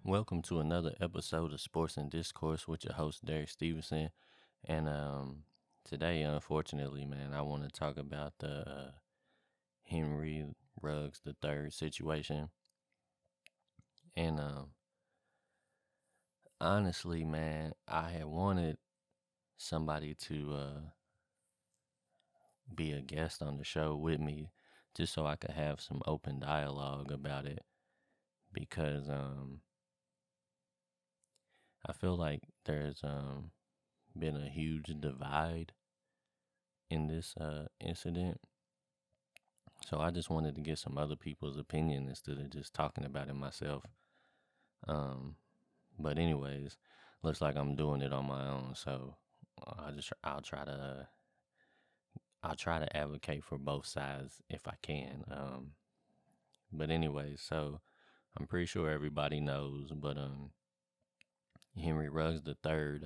Welcome to another episode of Sports and Discourse with your host Derek Stevenson. And today, unfortunately, man, I want to talk about the Henry Ruggs III situation. And honestly, man, I had wanted somebody to be a guest on the show with me, just so I could have some open dialogue about it, because I feel like there's been a huge divide in this incident. So I just wanted to get some other people's opinion instead of just talking about it myself. Um, but anyways, looks like I'm doing it on my own. So I'll try to advocate for both sides if I can. But anyways, so I'm pretty sure everybody knows, but Henry Ruggs III,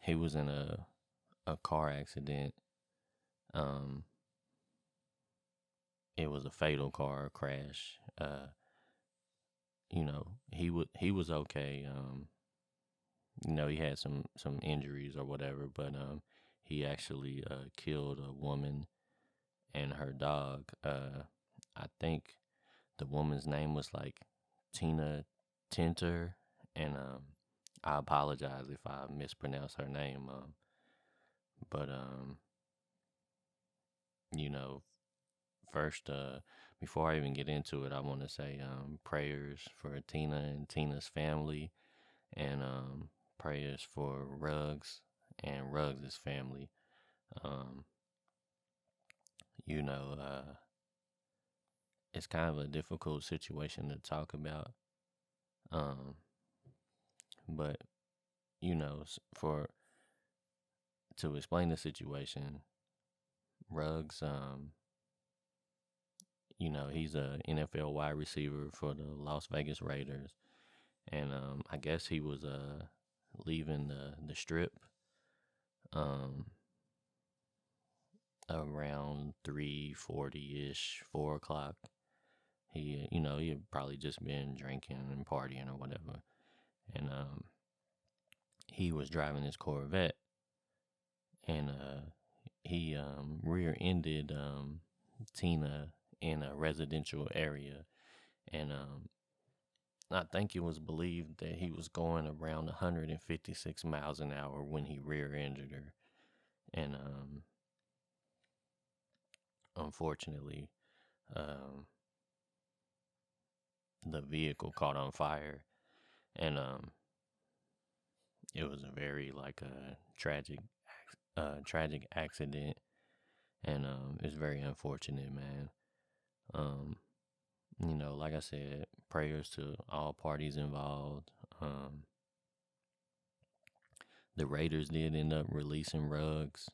he was in a car accident. It was a fatal car crash. He was okay. He had some injuries or whatever, but he actually killed a woman and her dog. I think the woman's name was like Tina Tinter, and I apologize if I mispronounce her name. But you know, first, before I even get into it, I want to say prayers for Tina and Tina's family, and prayers for Ruggs and Ruggs' family. Um, you know, it's kind of a difficult situation to talk about. Um, but for to explain the situation, Ruggs, he's a NFL wide receiver for the Las Vegas Raiders, and I guess he was leaving the strip um around 3:40 ish, 4 o'clock. He had probably just been drinking and partying or whatever, and he was driving his Corvette, and he rear-ended Tina in a residential area, and I think it was believed that he was going around 156 miles an hour when he rear-ended her, and unfortunately, um, the vehicle caught on fire, and it was a very tragic accident, and it's very unfortunate, man. Um, like I said, prayers to all parties involved. The Raiders did end up releasing Ruggs,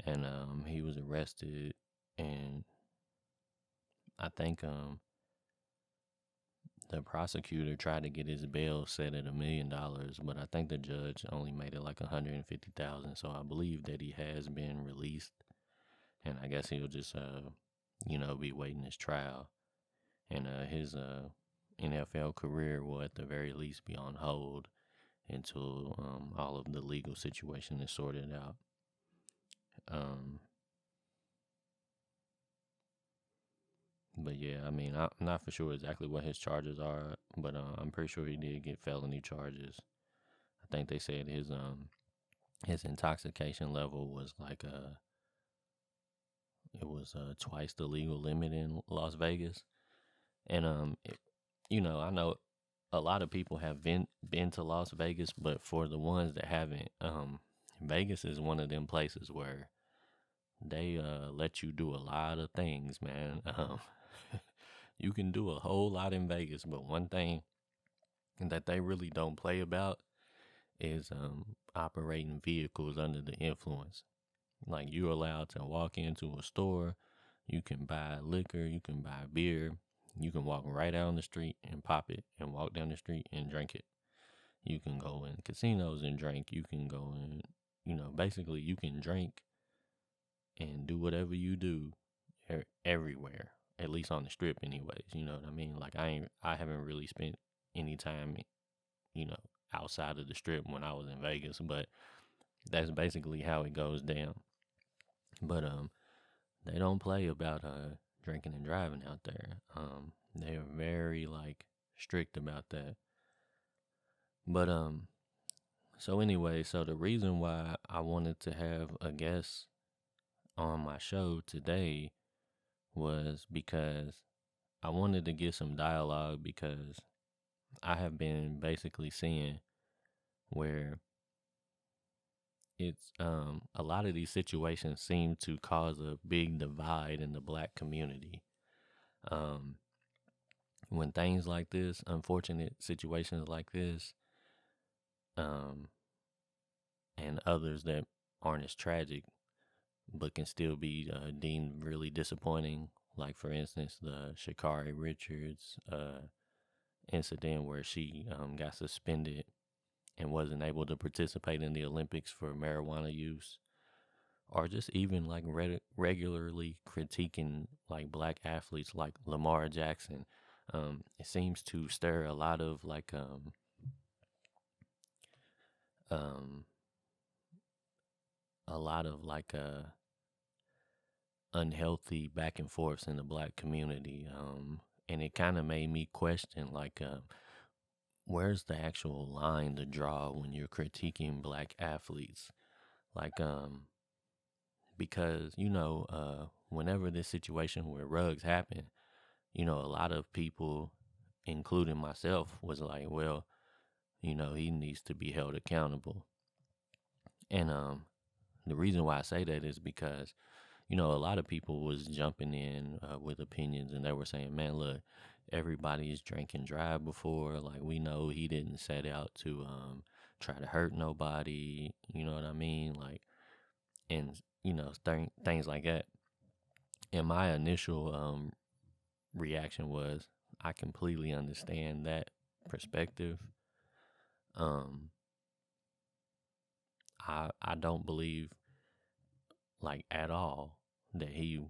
and he was arrested, and I think the prosecutor tried to get his bail set at $1 million, but I think the judge only made it like 150,000. So I believe that he has been released, and I guess he'll just be waiting his trial, and his NFL career will at the very least be on hold until all of the legal situation is sorted out. But yeah, I mean, I'm not for sure exactly what his charges are, but I'm pretty sure he did get felony charges. I think they said his intoxication level was like it was twice the legal limit in Las Vegas, and I know a lot of people have been to Las Vegas, but for the ones that haven't, Vegas is one of them places where they let you do a lot of things, man. You can do a whole lot in Vegas, but one thing that they really don't play about is operating vehicles under the influence. Like, you're allowed to walk into a store, you can buy liquor, you can buy beer, you can walk right down the street and pop it, and walk down the street and drink it. You can go in casinos and drink. You can go in, basically you can drink and do whatever you do everywhere, at least on the strip anyways. You know what I mean? Like, I haven't really spent anytime, you know, outside of the strip when I was in Vegas, but that's basically how it goes down. But they don't play about drinking and driving out there. They're very like strict about that. But so anyway, so the reason why I wanted to have a guest on my show today was because I wanted to get some dialogue, because I have been basically seeing where it's a lot of these situations seem to cause a big divide in the black community. Um, when things like this, unfortunate situations like this, um, and others that aren't as tragic but can still be deemed really disappointing, like for instance the Sha'Carri Richards incident where she got suspended and wasn't able to participate in the Olympics for marijuana use, or just even like regularly critiquing like black athletes like Lamar Jackson. It seems to stir a lot of like um, a lot of like unhealthy back and forths in the black community, and it kind of made me question like where's the actual line to draw when you're critiquing black athletes, like because whenever this situation with Ruggs happened, a lot of people, including myself, was like, well, he needs to be held accountable. And the reason why I say that is because a lot of people was jumping in with opinions, and they were saying, man, look, everybody's drank and drive before. Like, we know he didn't set out to try to hurt nobody. You know what I mean? Like, and, things like that. And my initial reaction was, I completely understand that perspective. I don't believe, like, at all that he,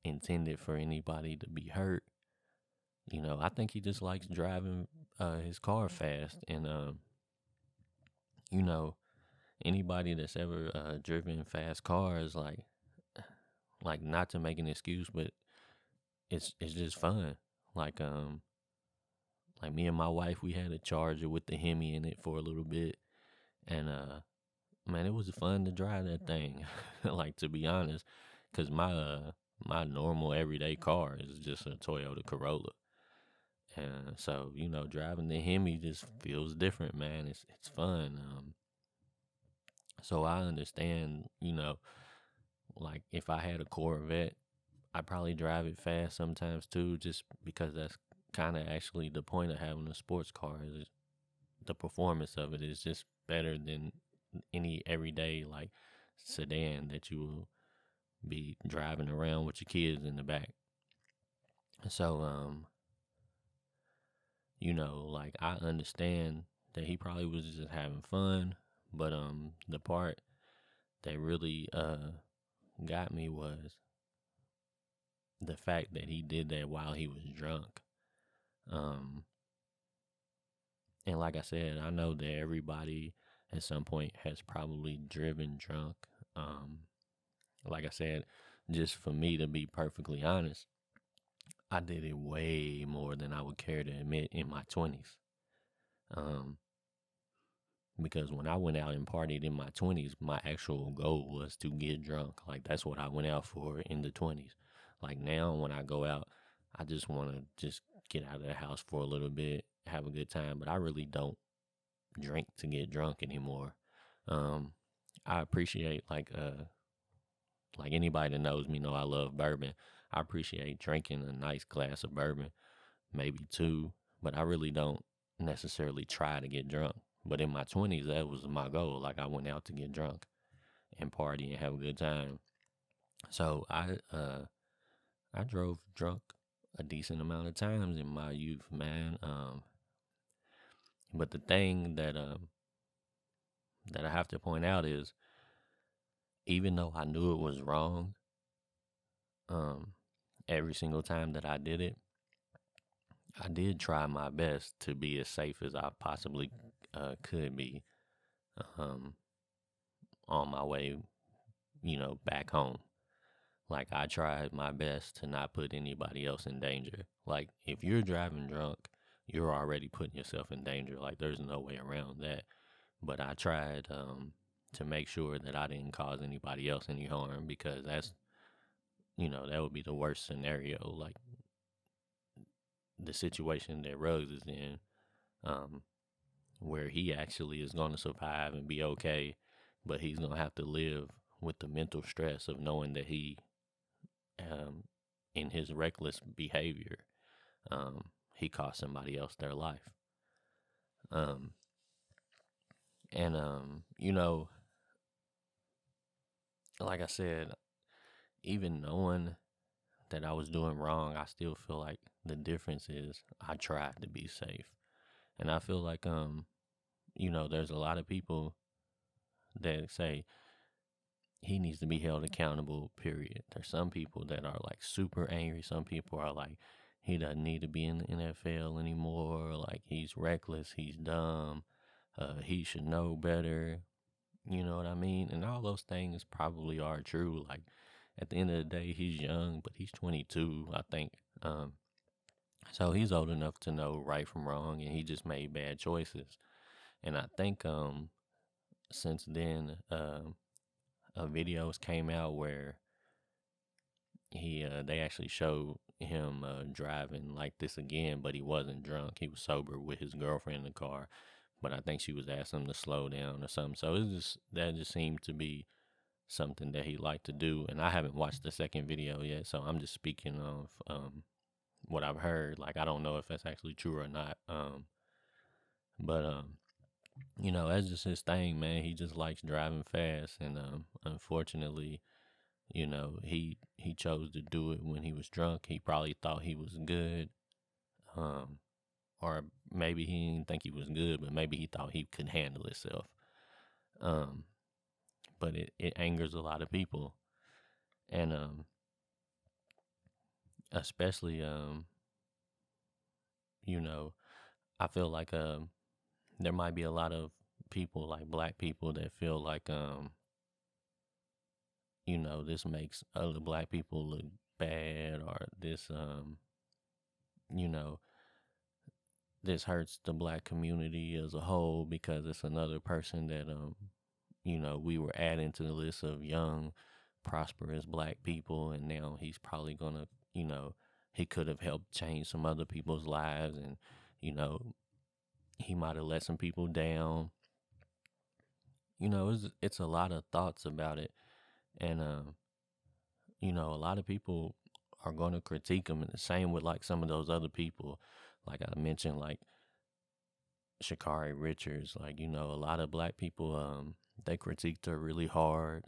intended for anybody to be hurt. I think he just likes driving his car fast. And, anybody that's ever driven fast cars, like not to make an excuse, but it's just fun. Like me and my wife, we had a Charger with the Hemi in it for a little bit, and man, it was fun to drive that thing. Like, to be honest, because my normal everyday car is just a Toyota Corolla, and so driving the Hemi just feels different, man. It's fun. So I understand, like if I had a Corvette, I'd probably drive it fast sometimes too, just because that's kind of actually the point of having a sports car. Is the performance of it is just better than any everyday like sedan that you will be driving around with your kids in the back. So like I understand that he probably was just having fun, but the part that really got me was the fact that he did that while he was drunk. And like I said, I know that everybody at some point has probably driven drunk. Like I said, just for me to be perfectly honest, I did it way more than I would care to admit in my 20s. Because when I went out and partied in my 20s, my actual goal was to get drunk. Like, that's what I went out for in the 20s. Like, now when I go out, I just want to just get out of the house for a little bit, have a good time, but I really don't drink to get drunk anymore. I appreciate like anybody that knows me know I love bourbon. I appreciate drinking a nice glass of bourbon, maybe two, but I really don't necessarily try to get drunk. But in my 20s, that was my goal. Like, I went out to get drunk and party and have a good time. So I drove drunk a decent amount of times in my youth, man. But the thing that I have to point out is, even though I knew it was wrong, every single time that I did it, I did try my best to be as safe as I possibly could be um, on my way, back home. Like, I tried my best to not put anybody else in danger. Like, if you're driving drunk, you're already putting yourself in danger. Like, there's no way around that. But I tried to make sure that I didn't cause anybody else any harm, because that would be the worst scenario. Like, the situation that Ruggs is in, um, where he actually is going to survive and be okay, but he's going to have to live with the mental stress of knowing that um, in his reckless behavior, he cost somebody else their life. Um, and, like I said, even knowing that I was doing wrong, I still feel like the difference is I tried to be safe. And I feel like, there's a lot of people that say he needs to be held accountable, period. There's some people that are like super angry. Some people are like, he doesn't need to be in the NFL anymore. Like, he's reckless, he's dumb, he should know better. You know what I mean? And all those things probably are true. Like, at the end of the day, he's young, but he's 22, I think. So he's old enough to know right from wrong, and he just made bad choices. And I think since then, videos came out where they actually showed him driving like this again, but he wasn't drunk. He was sober with his girlfriend in the car, but I think she was asking him to slow down or something. So that just seemed to be something that he liked to do. And I haven't watched the second video yet, so I'm just speaking of what I've heard. Like, I don't know if that's actually true or not. But that's just his thing, man. He just likes driving fast, and unfortunately, he chose to do it when he was drunk. He probably thought he was good, or maybe he didn't think he was good, but maybe he thought he could handle himself. But it angers a lot of people, and especially I feel like there might be a lot of people, like black people, that feel like this makes other black people look bad, or this this hurts the black community as a whole, because it's another person that we were adding to the list of young, prosperous black people, and now he's probably gonna, he could have helped change some other people's lives, and he might have let some people down. It's a lot of thoughts about it, and a lot of people are going to critique him, and the same with like some of those other people, like I mentioned, like Sha'Carri Richards. Like, a lot of black people, they critiqued her really hard.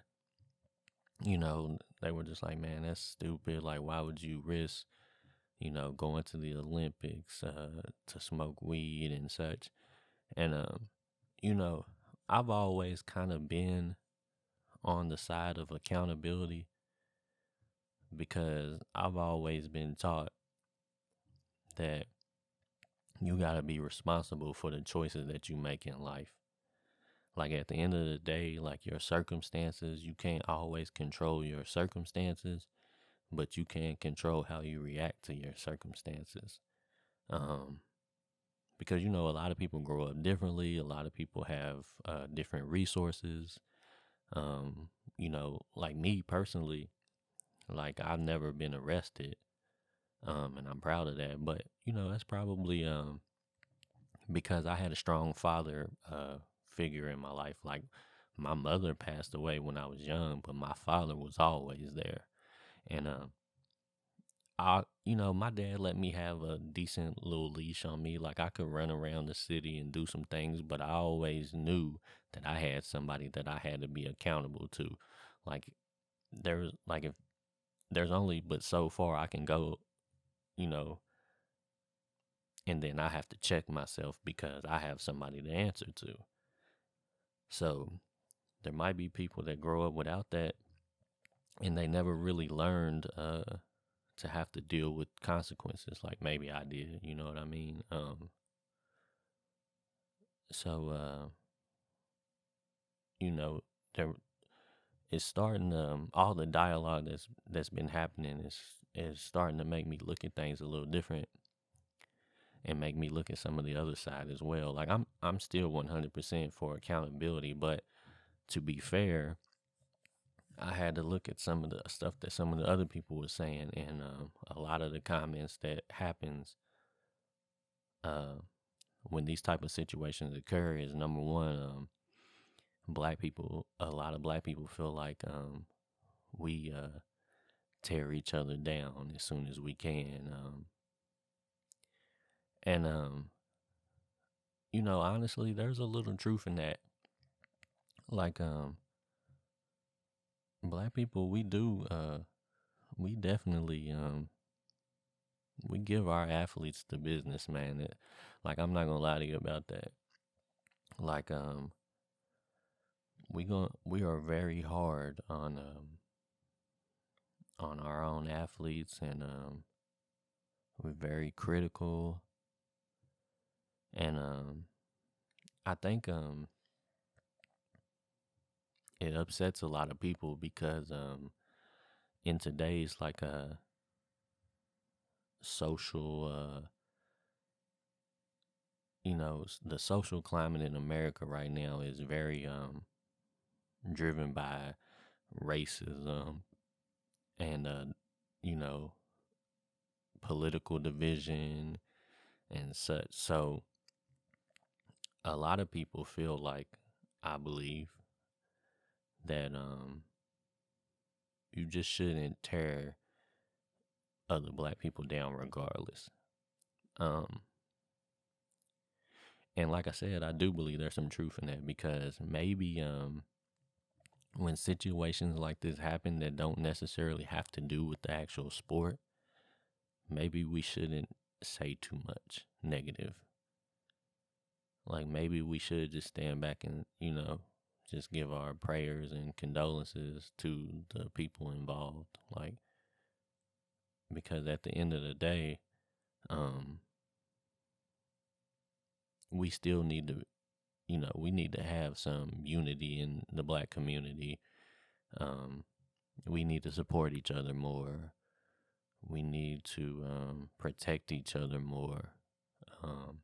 They were just like, man, that's stupid. Like, why would you risk, going to the Olympics to smoke weed and such? And I've always kind of been on the side of accountability, because I've always been taught that you got to be responsible for the choices that you make in life. Like, at the end of the day, like, your circumstances, you can't always control your circumstances, but you can control how you react to your circumstances. Because, a lot of people grow up differently. A lot of people have different resources. Like me personally, like, I've never been arrested, and I'm proud of that. But, that's probably because I had a strong father figure in my life. Like, my mother passed away when I was young, but my father was always there. And my dad let me have a decent little leash on me. Like, I could run around the city and do some things, but I always knew that I had somebody that I had to be accountable to. Like, if there's only but so far I can go, and then I have to check myself because I have somebody to answer to. So there might be people that grow up without that, and they never really learned to have to deal with consequences like maybe I did. You know what I mean? So you know, there it's starting. All the dialogue that's been happening is starting to make me look at things a little different and make me look at some of the other side as well. Like I'm still 100% for accountability, but to be fair, I had to look at some of the stuff that some of the other people were saying, and a lot of the comments that happens uh, when these type of situations occur is number one, black people. A lot of black people feel like we tear each other down as soon as we can, and you know, honestly, there's a little truth in that. Like black people, we definitely we give our athletes the business, man. Like I'm not gonna lie to you about that. Like we are very hard on our own athletes, and we're very critical, and I think it upsets a lot of people because in today's like a social you know, the social climate in America right now is very driven by racism and you know, political division and such. So a lot of people feel like, I believe, that you just shouldn't tear other black people down regardless. Um and like I said, I do believe there's some truth in that, because maybe when situations like this happen that don't necessarily have to do with the actual sport, maybe we shouldn't say too much negative. Like maybe we should just stand back and, you know, just give our prayers and condolences to the people involved. Like, because at the end of the day, um, we still need to, you know, we need to have some unity in the black community. Um, we need to support each other more. We need to protect each other more. Um,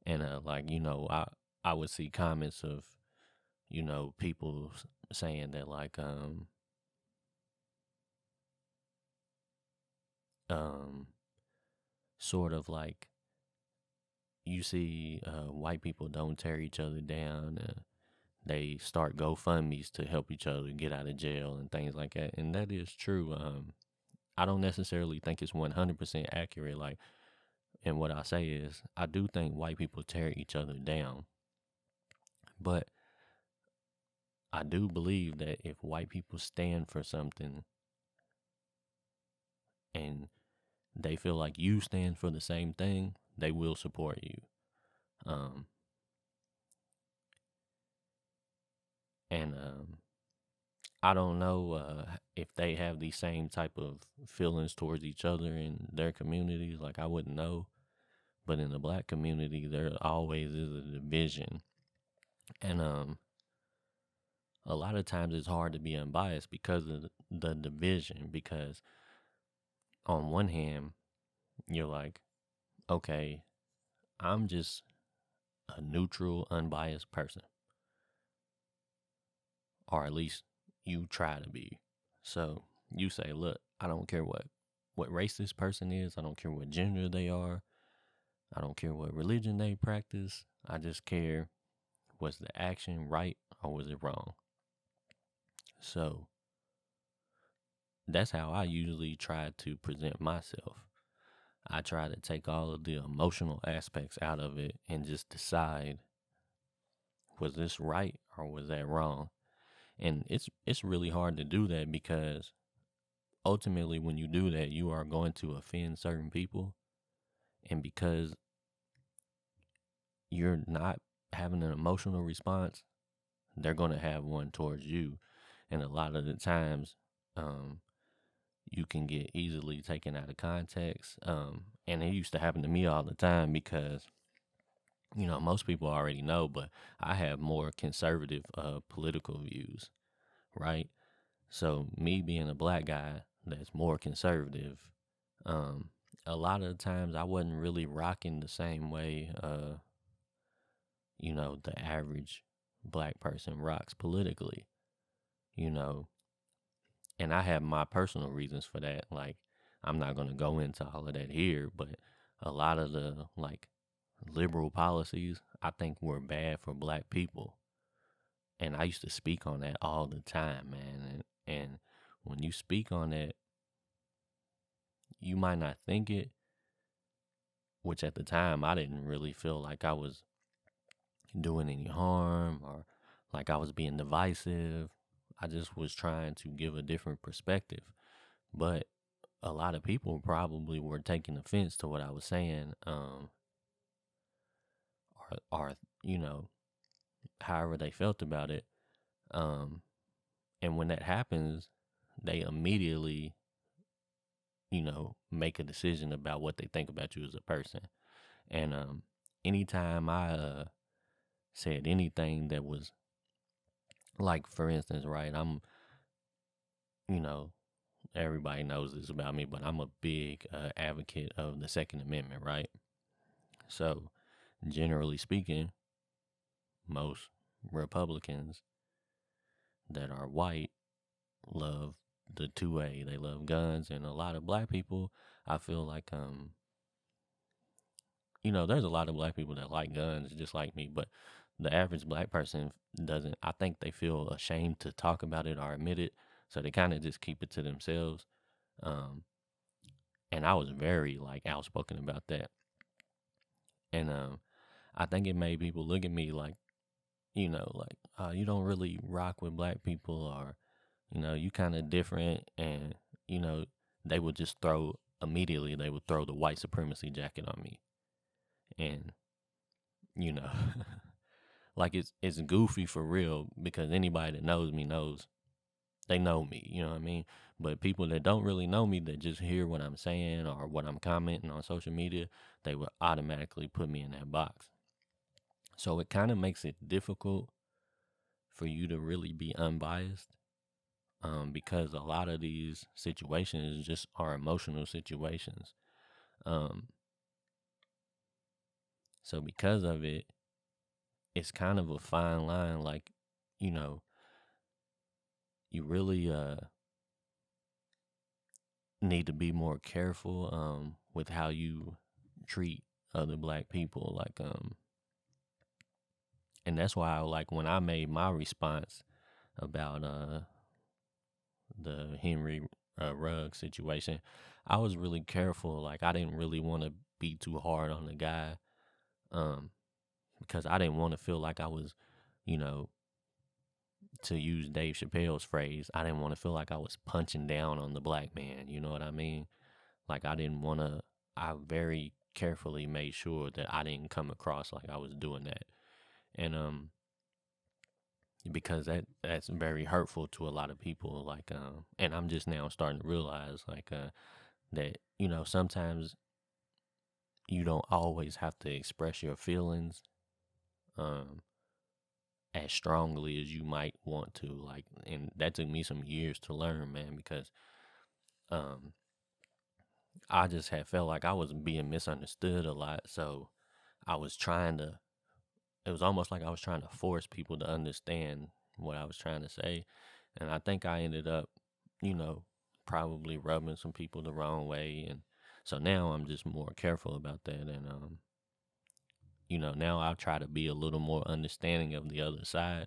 and like, you know, I would see comments of, you know, people saying that like um sort of like, you see white people don't tear each other down. They start GoFundMe's to help each other get out of jail and things like that. And that is true. I don't necessarily think it's 100% accurate. Like, and what I say is, I do think white people tear each other down. But I do believe that if white people stand for something and they feel like you stand for the same thing, they will support you. Um, and I don't know if they have the same type of feelings towards each other in their communities. Like, I wouldn't know. But in the black community, there always is a division. And a lot of times it's hard to be unbiased because of the division. Because on one hand, you're like, okay, I'm just a neutral, unbiased person. Or at least you try to be. So you say, look, I don't care what race this person is. I don't care what gender they are. I don't care what religion they practice. I just care, was the action right or was it wrong? So that's how I usually try to present myself. I try to take all of the emotional aspects out of it and just decide, was this right or was that wrong? And it's really hard to do that, because ultimately when you do that, you are going to offend certain people. And because you're not having an emotional response, they're going to have one towards you. And a lot of the times, you can get easily taken out of context. And it used to happen to me all the time because, most people already know, but I have more conservative political views, right? So me being a black guy that's more conservative, um, a lot of the times I wasn't really rocking the same way, the average black person rocks politically, you know, and I have my personal reasons for that. Like, I'm not going to go into all of that here, but a lot of the like liberal policies I think were bad for black people. And I used to speak on that all the time, man. And when you speak on that, you might not think it, which at the time I didn't really feel like I was doing any harm or like I was being divisive. I just was trying to give a different perspective. But a lot of people probably were taking offense to what I was saying, or however they felt about it. Um, and when that happens, they immediately, make a decision about what they think about you as a person. And anytime I said anything that was like, for instance, right, you know, everybody knows this about me, but I'm a big advocate of the Second Amendment, right? So, generally speaking, most Republicans that are white love the 2A. They love guns, and a lot of black people, I feel like, there's a lot of black people that like guns just like me, but the average black person doesn't. I think they feel ashamed to talk about it or admit it, so they kind of just keep it to themselves. Um, and I was very like outspoken about that, and I think it made people look at me like, you don't really rock with black people, or you kind of different, and you know, they would just throw immediately. They would throw the white supremacy jacket on me, and you know, like it's goofy for real because anybody that knows me knows they know me. You know what I mean? But people that don't really know me, that just hear what I'm saying or what I'm commenting on social media, they would automatically put me in that box. So it kind of makes it difficult for you to really be unbiased, because a lot of these situations just are emotional situations. Um, so because of it, it's kind of a fine line. Like, you know, you really need to be more careful with how you treat other black people. Like, and that's why, like, when I made my response about the Henry Rugg situation, I was really careful. Like, I didn't really want to be too hard on the guy, um, because I didn't want to feel like I was, you know, to use Dave Chappelle's phrase, I didn't want to feel like I was punching down on the black man. You know what I mean? Like, I didn't want to. I very carefully made sure that I didn't come across like I was doing that, and because that's very hurtful to a lot of people. Like, and I'm just now starting to realize like that sometimes you don't always have to express your feelings um as strongly as you might want to. Like, and that took me some years to learn, man, because um I just had felt like I was being misunderstood a lot. So I was trying to, it was almost like I was trying to force people to understand what I was trying to say. And I think I ended up, you know, probably rubbing some people the wrong way. And so now I'm just more careful about that. And, now I try to be a little more understanding of the other side.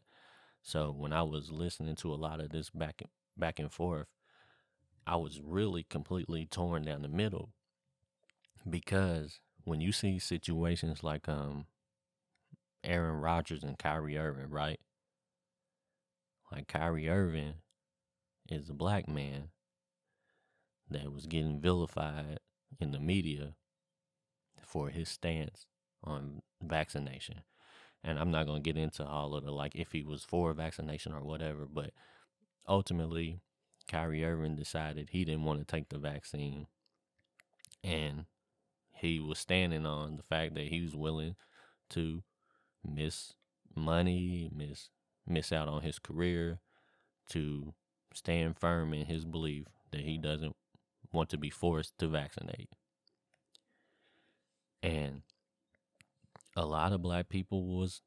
So when I was listening to a lot of this back and forth, I was really completely torn down the middle, because when you see situations like Aaron Rodgers and Kyrie Irving, right? Like, Kyrie Irving is a black man that was getting vilified in the media for his stance on vaccination. And I'm not going to get into all of the, like, if he was for vaccination or whatever, but ultimately Kyrie Irving decided he didn't want to take the vaccine, and he was standing on the fact that he was willing to miss money, miss out on his career, to stand firm in his belief that he doesn't want to be forced to vaccinate. And a lot of black people was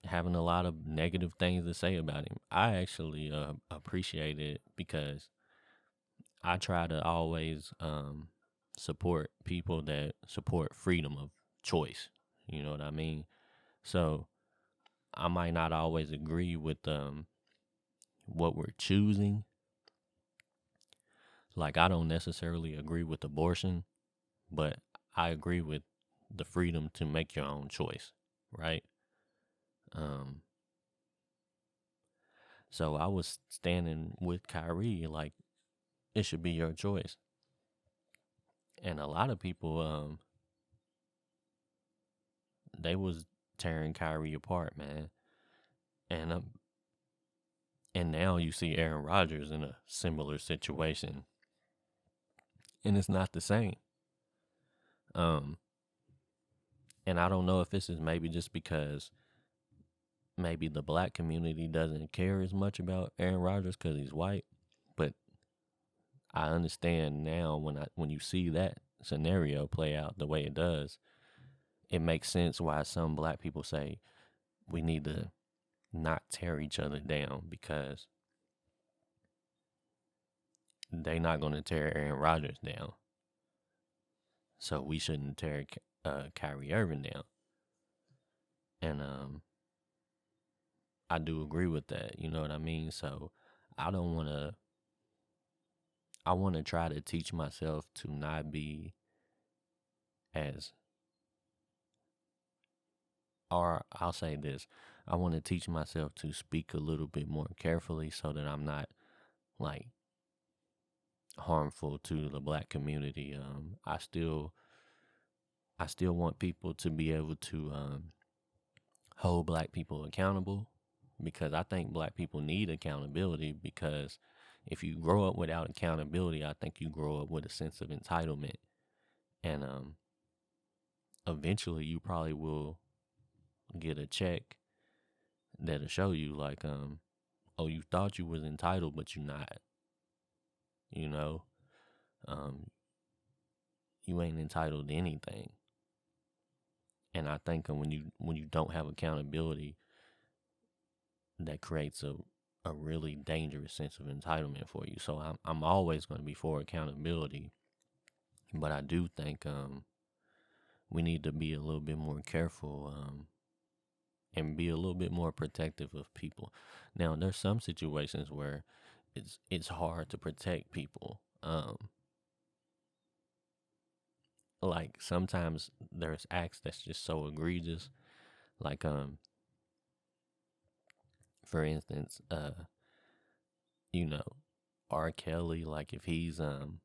having a lot of negative things to say about him. I actually appreciate it because I try to always support people that support freedom of choice. You know what I mean? So I might not always agree with what we're choosing. Like, I don't necessarily agree with abortion, but I agree with the freedom to make your own choice, right? So I was standing with Kyrie, like, it should be your choice. And a lot of people, they was tearing Kyrie apart, man. And now you see Aaron Rodgers in a similar situation, and it's not the same. And I don't know if this is maybe just because maybe the black community doesn't care as much about Aaron Rodgers because he's white, but I understand now when you see that scenario play out the way it does, it makes sense why some black people say we need to not tear each other down because they're not going to tear Aaron Rodgers down. So we shouldn't tear Kyrie Irving down. And I do agree with that. You know what I mean? So I don't want to. I want to try to teach myself to not be as, or I'll say this, I want to teach myself to speak a little bit more carefully so that I'm not like harmful to the black community. I still want people to be able to hold black people accountable because I think black people need accountability because if you grow up without accountability, I think you grow up with a sense of entitlement. And eventually you probably will get a check that'll show you like, oh, you thought you was entitled, but you're not. You know, you ain't entitled to anything. And I think when you don't have accountability, that creates a really dangerous sense of entitlement for you. So I'm always going to be for accountability, but I do think we need to be a little bit more careful and be a little bit more protective of people. Now, there's some situations where it's hard to protect people. Like sometimes there's acts that's just so egregious. Like for instance, you know, R. Kelly, like if he's doing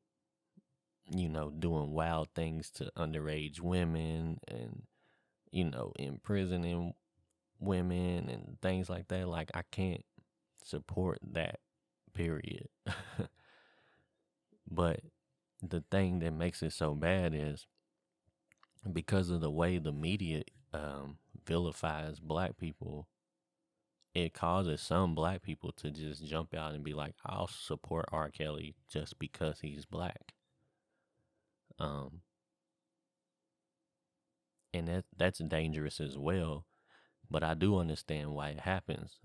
wild things to underage women and, imprisoning women and things like that, like I can't support that, period. But the thing that makes it so bad is because of the way the media vilifies black people, it causes some black people to just jump out and be like, I'll support R. Kelly just because he's black. And that's dangerous as well. But I do understand why it happens.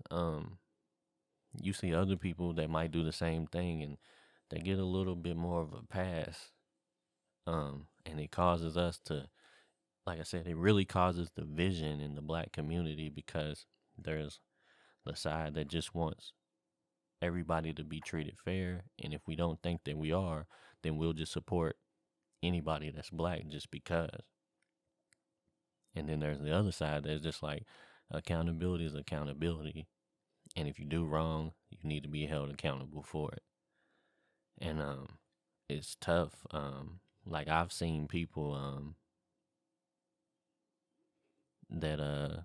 You see other people that might do the same thing and they get a little bit more of a pass. And it causes us to, like I said, it really causes division in the black community because there's the side that just wants everybody to be treated fair. And if we don't think that we are, then we'll just support anybody that's black just because. And then there's the other side that's just like, accountability is accountability. And if you do wrong, you need to be held accountable for it. And it's tough. Like I've seen people that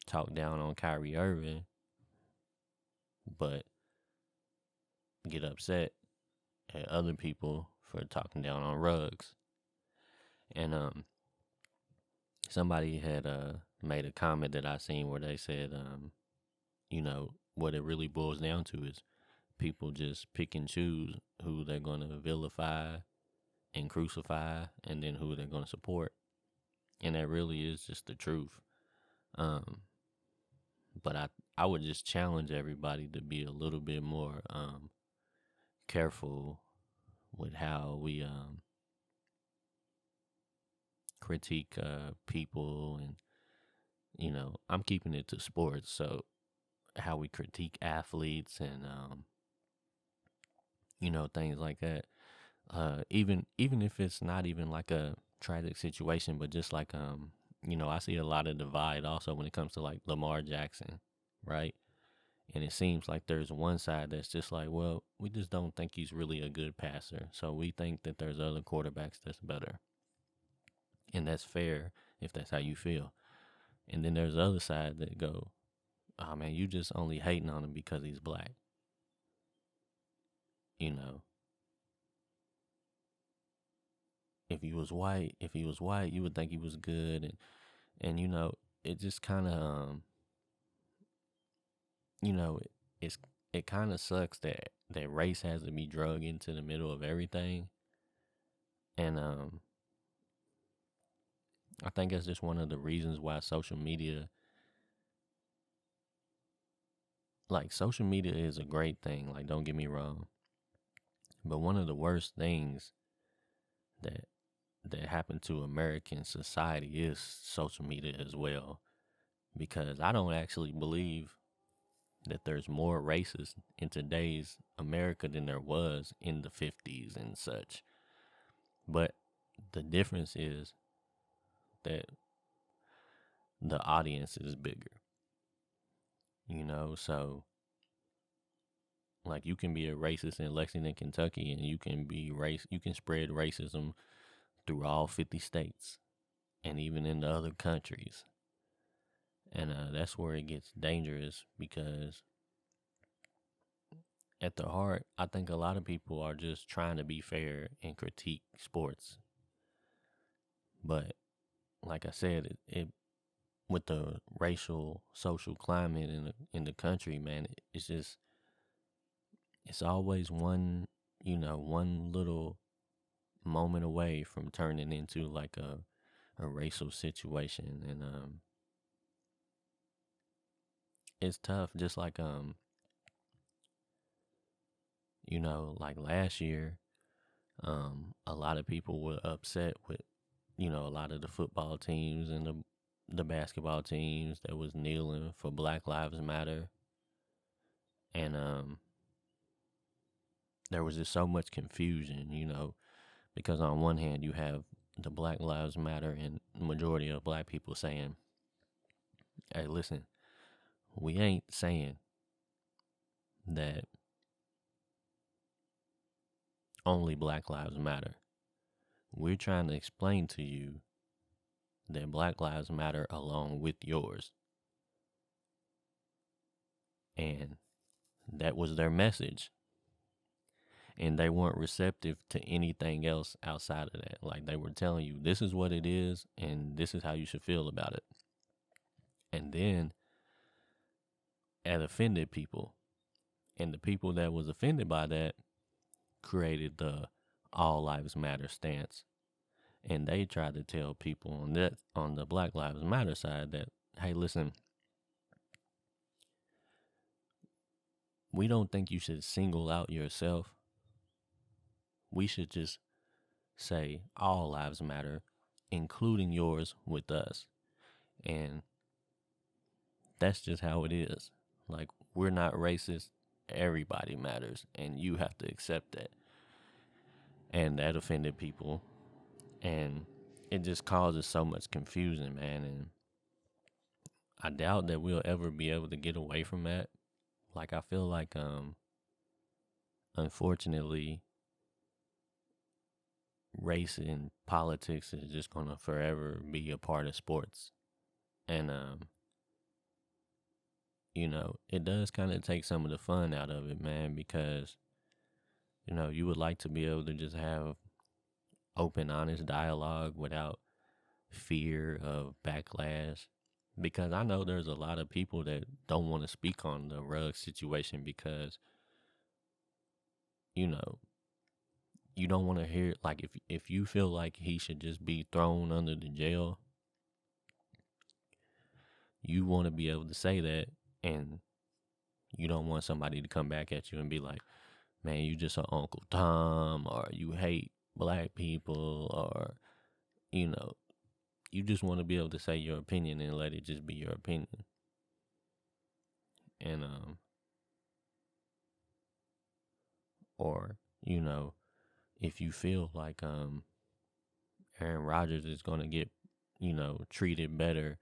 talk down on Kyrie Irving, but get upset at other people for talking down on rugs. And somebody had made a comment that I seen where they said, what it really boils down to is people just pick and choose who they're going to vilify and crucify, and then who they're going to support. And that really is just the truth. But I would just challenge everybody to be a little bit more careful with how we critique people. And I'm keeping it to sports, so how we critique athletes and things like that. Even if it's not even like a tragic situation, but just like I see a lot of divide also when it comes to like Lamar Jackson, right? And it seems like there's one side that's just like, well, we just don't think he's really a good passer, so we think that there's other quarterbacks that's better, and that's fair if that's how you feel. And then there's the other side that go, oh man, you just only hating on him because he's black. If he was white, you would think he was good. And it just kind of it's it kind of sucks that race has to be drug into the middle of everything. And I think that's just one of the reasons why social media is a great thing, like, don't get me wrong, but one of the worst things that happened to American society is social media as well, because I don't actually believe that there's more racists in today's America than there was in the 50s and such. But the difference is that the audience is bigger. So like, you can be a racist in Lexington, Kentucky, and you can spread racism through all 50 states and even in the other countries. And that's where it gets dangerous, because at the heart, I think a lot of people are just trying to be fair and critique sports. But like I said, it with the racial social climate in the country, man, it's always one little moment away from turning into like a racial situation. And it's tough. Just like like last year, a lot of people were upset with a lot of the football teams and the basketball teams that was kneeling for Black Lives Matter. And there was just so much confusion, because on one hand you have the Black Lives Matter and the majority of black people saying, hey, listen, we ain't saying that only Black Lives Matter. We're trying to explain to you that Black Lives Matter along with yours. And that was their message. And they weren't receptive to anything else outside of that. Like, they were telling you, this is what it is, and this is how you should feel about it. And then it offended people. And the people that was offended by that created the All Lives Matter stance. And they tried to tell people on the Black Lives Matter side that, hey, listen, we don't think you should single out yourself. We should just say all lives matter, including yours with us. And that's just how it is. Like, we're not racist. Everybody matters, and you have to accept that. And that offended people. And it just causes so much confusion, man. And I doubt that we'll ever be able to get away from that. Like, I feel like, unfortunately, race and politics is just going to forever be a part of sports. And, it does kind of take some of the fun out of it, man, because You would like to be able to just have open, honest dialogue without fear of backlash. Because I know there's a lot of people that don't want to speak on the rug situation because, you know, you don't want to hear, like, if you feel like he should just be thrown under the jail, you want to be able to say that, and you don't want somebody to come back at you and be like, man, you just an Uncle Tom, or you hate black people, or, you know, you just want to be able to say your opinion and let it just be your opinion. And, or, if you feel like, Aaron Rodgers is going to get, treated better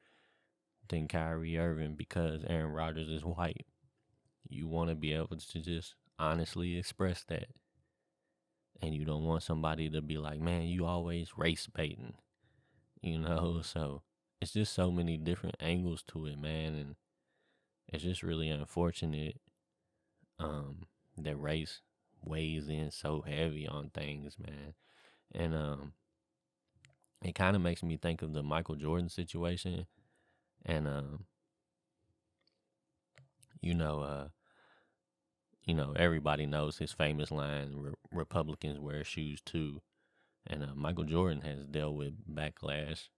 than Kyrie Irving because Aaron Rodgers is white, you want to be able to just honestly express that. And you don't want somebody to be like, man, you always race baiting, So it's just so many different angles to it, man. And it's just really unfortunate that race weighs in so heavy on things, man. And it kind of makes me think of the Michael Jordan situation. And, everybody knows his famous line, Republicans wear shoes too. And Michael Jordan has dealt with backlash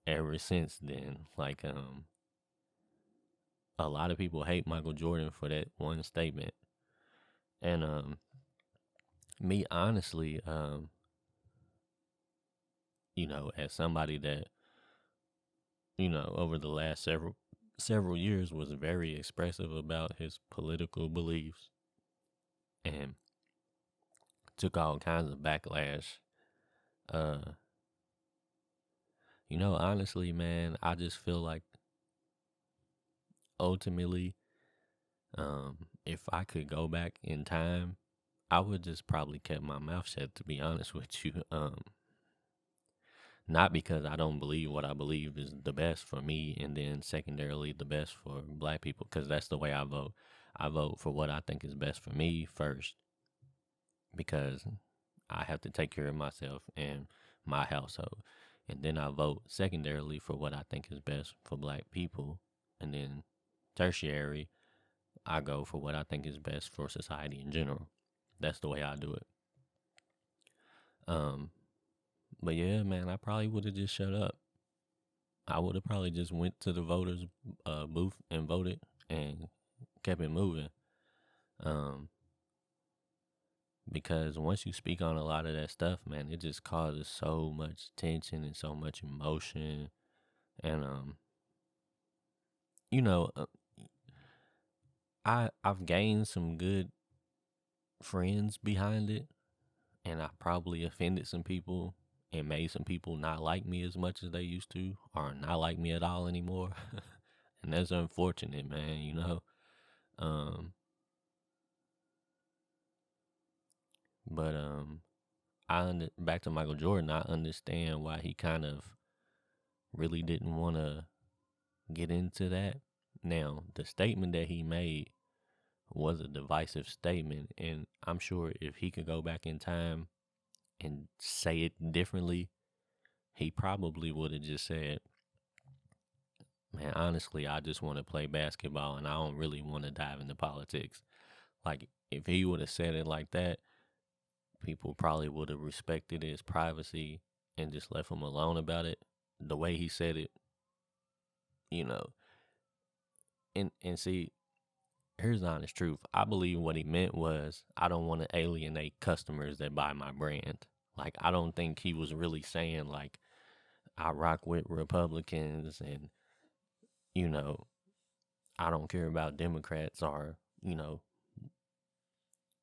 ever since then. Like, a lot of people hate Michael Jordan for that one statement. And me, honestly, as somebody that, over the last several years was very expressive about his political beliefs and took all kinds of backlash. Honestly, man, I just feel like ultimately, if I could go back in time, I would just probably kept my mouth shut, to be honest with you. Not because I don't believe what I believe is the best for me, and then secondarily the best for black people, because that's the way I vote. I vote for what I think is best for me first, because I have to take care of myself and my household. And then I vote secondarily for what I think is best for black people. And then tertiary, I go for what I think is best for society in general. That's the way I do it. But yeah, man, I probably would have just shut up. I would have probably just went to the voters' booth and voted and kept it moving. Because once you speak on a lot of that stuff, man, it just causes so much tension and so much emotion. And I've gained some good friends behind it, and I probably offended some people and made some people not like me as much as they used to, or not like me at all anymore. And that's unfortunate, man. But back to Michael Jordan, I understand why he kind of really didn't want to get into that. Now, the statement that he made was a divisive statement, and I'm sure if he could go back in time and say it differently, he probably would have just said, man, honestly, I just want to play basketball and I don't really want to dive into politics. Like, if he would have said it like that, people probably would have respected his privacy and just left him alone about it. The way he said it, you know. And see, here's the honest truth. I believe what he meant was, I don't want to alienate customers that buy my brand. Like, I don't think he was really saying, like, I rock with Republicans and, I don't care about Democrats or,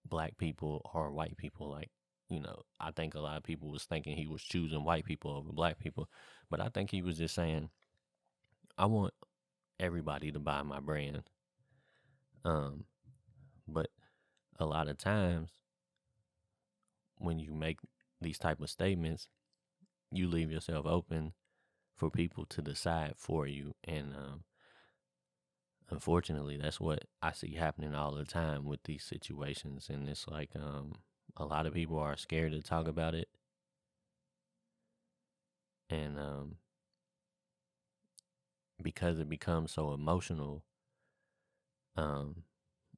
black people or white people. Like, I think a lot of people was thinking he was choosing white people over black people. But I think he was just saying, I want everybody to buy my brand. But a lot of times when you make these type of statements, you leave yourself open for people to decide for you. And unfortunately, that's what I see happening all the time with these situations. And it's like, a lot of people are scared to talk about it. And because it becomes so emotional, um,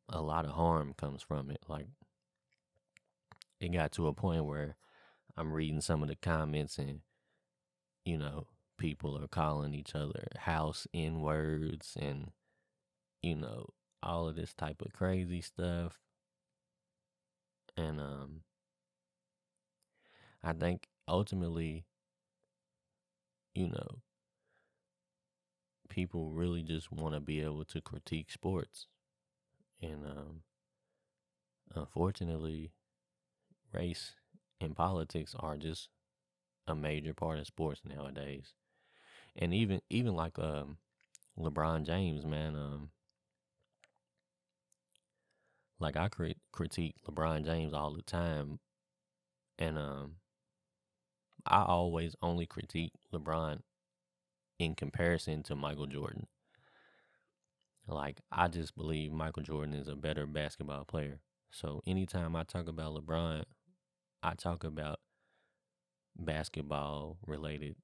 a lot of harm comes from it. Like, it got to a point where I'm reading some of the comments, and, you know, people are calling each other house N words, and, you know, all of this type of crazy stuff. And I think ultimately, you know, people really just want to be able to critique sports. And unfortunately, race and politics are just a major part of sports nowadays. And even like LeBron James, man, like I critique LeBron James all the time, and I always only critique LeBron in comparison to Michael Jordan. Like, I just believe Michael Jordan is a better basketball player. So anytime I talk about LeBron, I talk about basketball related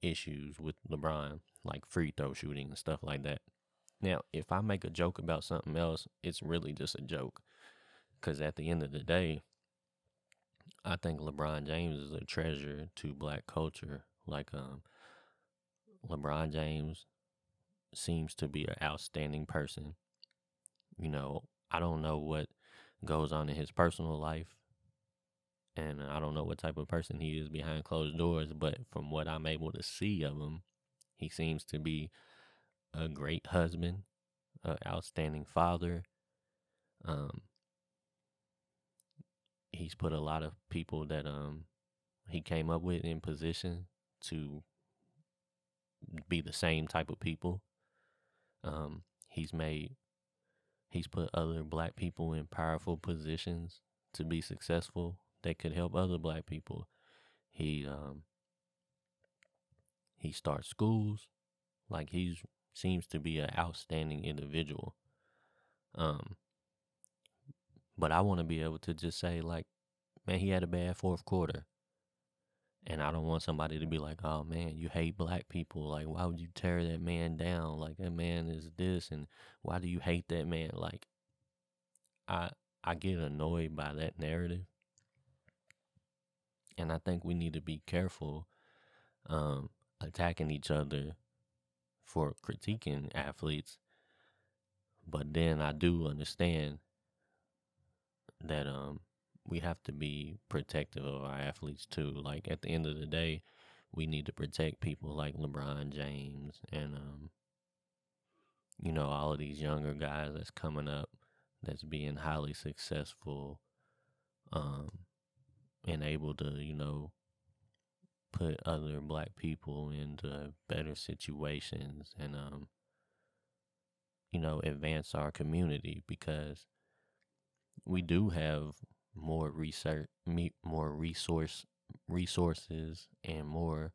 issues with LeBron, like free throw shooting and stuff like that. Now, if I make a joke about something else, it's really just a joke. Because at the end of the day, I think LeBron James is a treasure to black culture. Like, LeBron James seems to be an outstanding person. You know, I don't know what goes on in his personal life, and I don't know what type of person he is behind closed doors, but from what I'm able to see of him, he seems to be a great husband, an outstanding father. Um, he's put a lot of people that he came up with in position to be the same type of people. Um, he's made he's put other black people in powerful positions to be successful that could help other black people. He he starts schools. Like, he seems to be an outstanding individual. Um, but I want to be able to just say, like, man, he had a bad fourth quarter. And I don't want somebody to be like, oh man, you hate black people. Like, why would you tear that man down? Like, that man is this, and why do you hate that man? Like, I I get annoyed by that narrative. And I think we need to be careful attacking each other for critiquing athletes. But then I do understand that we have to be protective of our athletes too. Like, at the end of the day, we need to protect people like LeBron James and you know, all of these younger guys that's coming up, that's being highly successful, um and able to, you know, put other black people into better situations, and you know, advance our community, because we do have more resources and more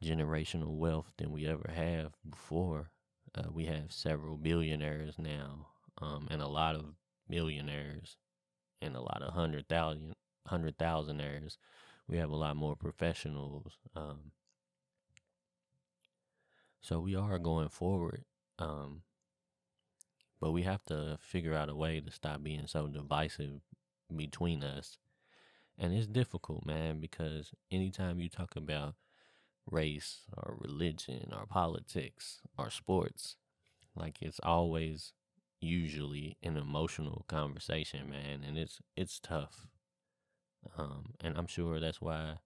generational wealth than we ever have before. We have several billionaires now, and a lot of millionaires, and a lot of hundred thousandaires. We have a lot more professionals. So we are going forward. Um, but we have to figure out a way to stop being so divisive between us. And it's difficult, man, because anytime you talk about race or religion or politics or sports, like, it's always usually an emotional conversation, man, and it's tough. And I'm sure that's why,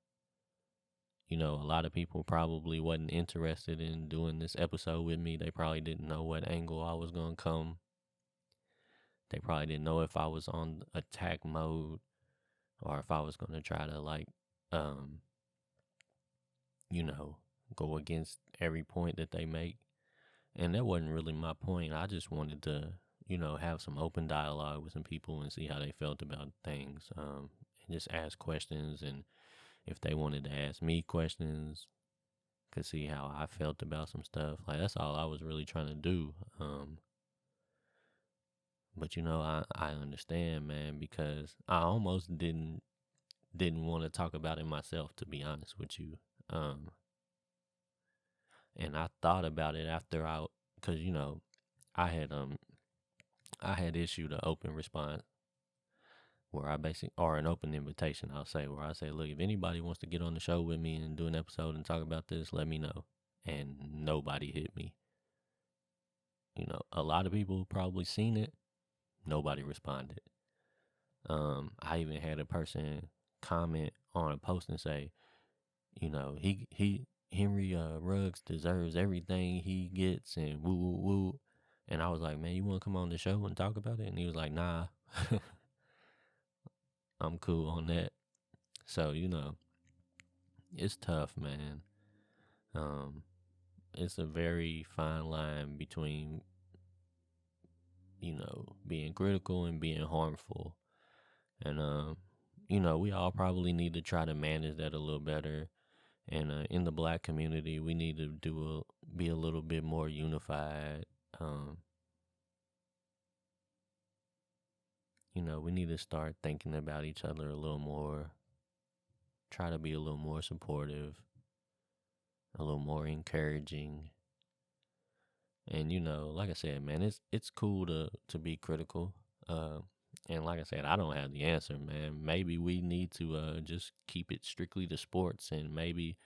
you know, a lot of people probably wasn't interested in doing this episode with me. They probably didn't know what angle I was gonna come. They probably didn't know if I was on attack mode, or if I was gonna try to, like, um, you know, go against every point that they make. And that wasn't really my point. I just wanted to, you know, have some open dialogue with some people and see how they felt about things. And just ask questions. And if they wanted to ask me questions, could see how I felt about some stuff. Like that's all I was really trying to do. But I understand, man, because I almost didn't want to talk about it myself, to be honest with you. Um, and I thought about it after cause I had issued an open response where or an open invitation, I'll say, where I say, look, if anybody wants to get on the show with me and do an episode and talk about this, let me know. And nobody hit me. A lot of people probably seen it. Nobody responded. I even had a person comment on a post and say, he Henry Ruggs deserves everything he gets and woo woo woo. And I was like, man, you want to come on the show and talk about it? And he was like, nah, I'm cool on that. So it's tough, man. It's a very fine line between being critical and being harmful. And we all probably need to try to manage that a little better. And in the Black community, we need to be a little bit more unified. We need to start thinking about each other a little more. Try to be a little more supportive, a little more encouraging. And like I said, man, it's cool to be critical. And like I said, I don't have the answer, man. Maybe we need to just keep it strictly to sports, and maybe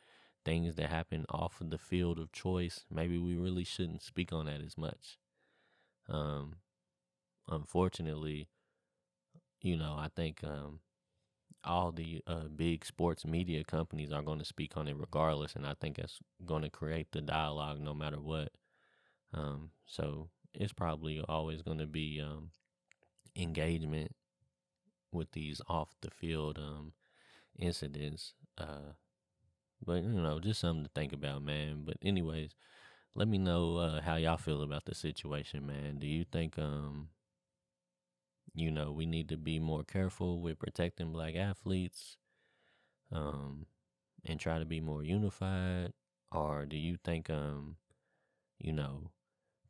things that happen off of the field of choice, maybe we really shouldn't speak on that as much. Unfortunately, I think all the big sports media companies are going to speak on it regardless, and I think that's going to create the dialogue no matter what. So it's probably always going to be engagement with these off the field incidents. But just something to think about, man. But anyways, let me know how y'all feel about the situation, man. Do you think we need to be more careful with protecting Black athletes, and try to be more unified? Or do you think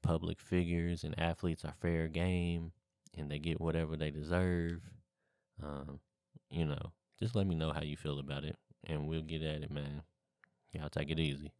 public figures and athletes are fair game and they get whatever they deserve? Um, just let me know how you feel about it, and we'll get at it, man. Y'all take it easy.